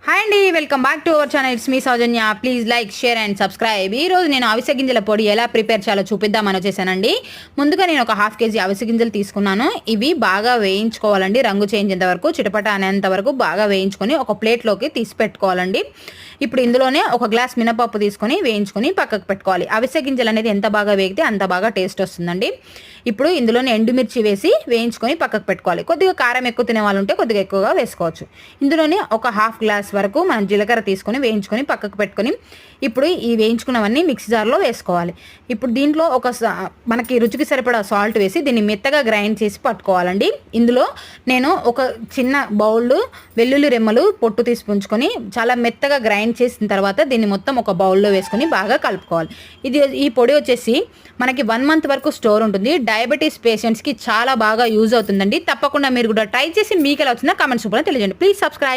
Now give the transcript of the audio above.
Hi అండి, welcome back to our channel. It's me Soujanya. Please like, share and subscribe. ఈ రోజు నేను అవిసె గింజల పొడి ఎలా ప్రిపేర్ చేయాలో చూపిద్దామని వచ్చేసానండి. ముందుగా నేను ఒక హాఫ్ కేజీ అవిసె గింజలు తీసుకున్నాను. ఇవి బాగా వేయించుకోవాలండి, రంగు చేంజ్ అయ్యేంత వరకు, చిటపట అనేంత వరకు బాగా వేయించుకొని ఒక ప్లేట్లోకి తీసి పెట్టుకోవాలండి. ఇప్పుడు ఇందులోనే ఒక గ్లాస్ మినపప్పు తీసుకొని వేయించుకొని పక్కకు పెట్టుకోవాలి. అవిసె గింజలు అనేది ఎంత బాగా వేగితే అంత బాగా టేస్ట్ వస్తుందండి. ఇప్పుడు ఇందులోనే ఎండుమిర్చి వేసి వేయించుకొని పక్కకు పెట్టుకోవాలి. కొద్దిగా కారం ఎక్కువ తినే వాళ్ళు ఉంటే కొద్దిగా ఎక్కువగా వేసుకోవచ్చు. ఇందులోనే ఒక హాఫ్ గ్లాస్ వరకు మనం జీలకర్ర తీసుకొని వేయించుకొని పక్కకు పెట్టుకొని ఇప్పుడు ఈ వేయించుకున్నవన్నీ మిక్సీ జార్లో వేసుకోవాలి. ఇప్పుడు దీంట్లో మనకి రుచికి సరిపడా సాల్ట్ వేసి దీన్ని మెత్తగా గ్రైండ్ చేసి పట్టుకోవాలండి. ఇందులో నేను ఒక చిన్న బౌల్ వెల్లుల్లి రెమ్మలు పొట్టు తీసి పుంచుకొని చాలా మెత్తగా గ్రైండ్ చేసిన తర్వాత దీన్ని మొత్తం ఒక బౌల్లో వేసుకొని బాగా కలుపుకోవాలి. ఈ పొడి వచ్చేసి మనకి 1 month వరకు స్టోర్ ఉంటుంది. డయాబెటీస్ పేషెంట్స్కి చాలా బాగా యూజ్ అవుతుందండి. తప్పకుండా మీరు కూడా ట్రై చేసి మీకు ఎలా వచ్చిందో కామెంట్స్ రూపంలో తెలియజేయండి. Please subscribe.